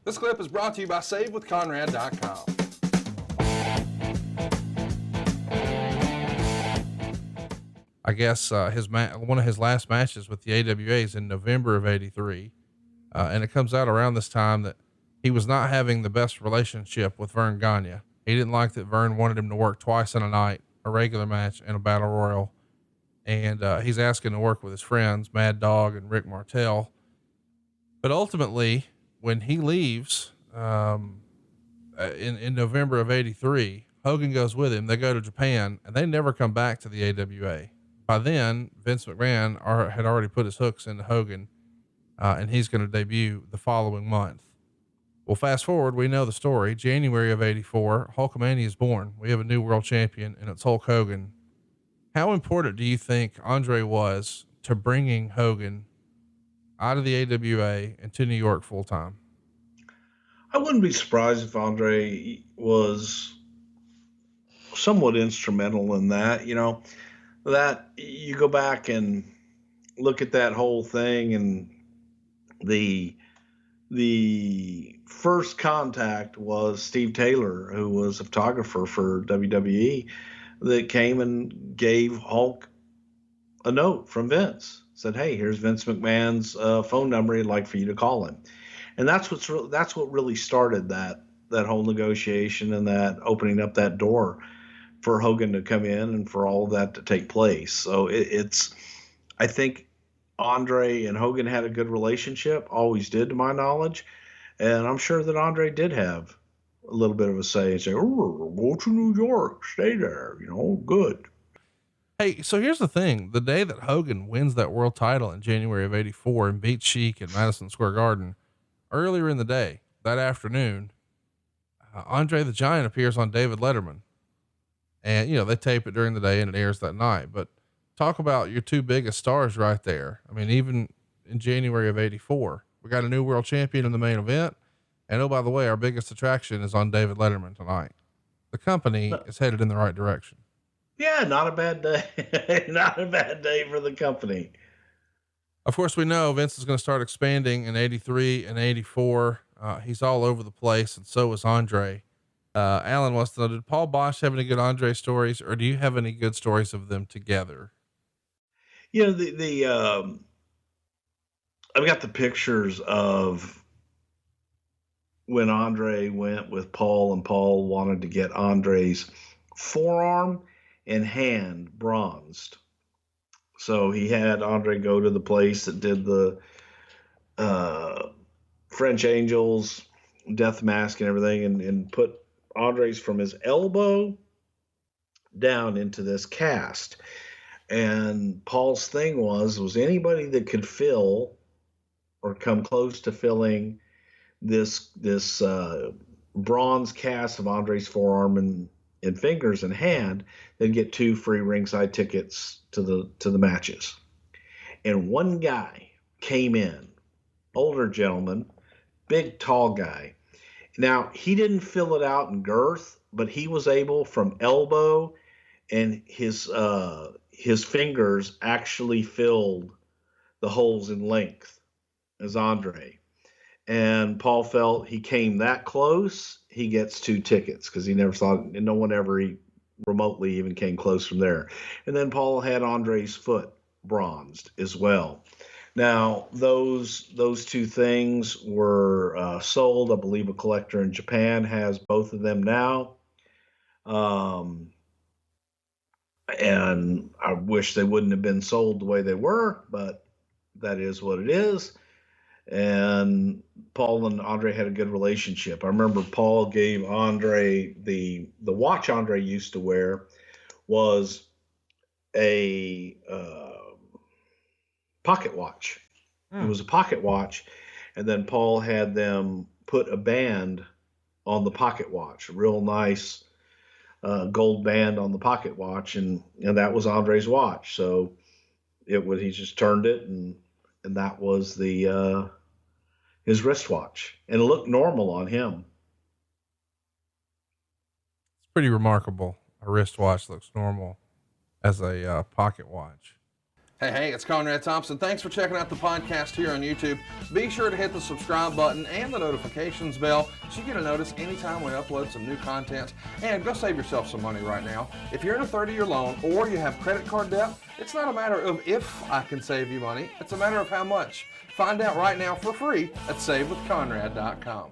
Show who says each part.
Speaker 1: This clip is brought to you by SaveWithConrad.com. I guess one of his last matches with the AWA is in November of '83, and it comes out around this time that he was not having the best relationship with Vern Gagne. He didn't like that Vern wanted him to work twice in a night, a regular match and a battle royal, and he's asking to work with his friends Mad Dog and Rick Martel. But ultimately, when he leaves in November of '83, Hogan goes with him. They go to Japan, and they never come back to the AWA. By then, Vince McMahon had already put his hooks into Hogan, and he's going to debut the following month. Well, fast forward, we know the story. January of '84, Hulkamania is born. We have a new world champion, and it's Hulk Hogan. How important do you think Andre was to bringing Hogan out of the AWA and to New York full time?
Speaker 2: I wouldn't be surprised if Andre was somewhat instrumental in that. You know, that you go back and look at that whole thing, and the first contact was Steve Taylor, who was a photographer for WWE, that came and gave Hulk a note from Vince. Said, "Hey, here's Vince McMahon's phone number. He'd like for you to call him." And that's what really started that whole negotiation and that opening up that door for Hogan to come in and for all of that to take place. So I think Andre and Hogan had a good relationship, always did to my knowledge. And I'm sure that Andre did have a little bit of a say and say, "Oh, go to New York, stay there, good."
Speaker 1: Hey, so here's the thing. The day that Hogan wins that world title in January of '84 and beats Sheik in Madison Square Garden, earlier in the day, that afternoon, Andre the Giant appears on David Letterman. And, they tape it during the day and it airs that night. But talk about your two biggest stars right there. I mean, even in January of '84, we got a new world champion in the main event. And oh, by the way, our biggest attraction is on David Letterman tonight. The company is headed in the right direction.
Speaker 2: Yeah, not a bad day. Not a bad day for the company.
Speaker 1: Of course, we know Vince is going to start expanding in '83 and '84. He's all over the place, and so is Andre. Alan wants to know, did Paul Bosch have any good Andre stories, or do you have any good stories of them together?
Speaker 2: I've got the pictures of when Andre went with Paul, and Paul wanted to get Andre's forearm and hand bronzed. So he had Andre go to the place that did the French Angels death mask and everything, and put Andre's from his elbow down into this cast. And Paul's thing was anybody that could fill or come close to filling this bronze cast of Andre's forearm and fingers and hand, they'd get 2 free ringside tickets to the matches. And one guy came in, older gentleman, big, tall guy. Now, he didn't fill it out in girth, but he was able, from elbow, and his fingers actually filled the holes in length as Andre. And Paul felt he came that close, he gets 2 tickets, because he never thought, and no one ever remotely even came close from there. And then Paul had Andre's foot bronzed as well. Now, those 2 things were sold. I believe a collector in Japan has both of them now. And I wish they wouldn't have been sold the way they were, but that is what it is. And Paul and Andre had a good relationship. I remember Paul gave Andre the watch Andre used to wear was a pocket watch. It was a pocket watch, and then Paul had them put a band on the pocket watch, a real nice gold band on the pocket watch, and that was Andre's watch. So he just turned it, and that was his wristwatch, and it looked normal on him.
Speaker 1: It's pretty remarkable. A wristwatch looks normal as a pocket watch. Hey, it's Conrad Thompson. Thanks for checking out the podcast here on YouTube. Be sure to hit the subscribe button and the notifications bell so you get a notice anytime we upload some new content. And go save yourself some money right now. If you're in a 30-year loan or you have credit card debt, it's not a matter of if I can save you money. It's a matter of how much. Find out right now for free at SaveWithConrad.com.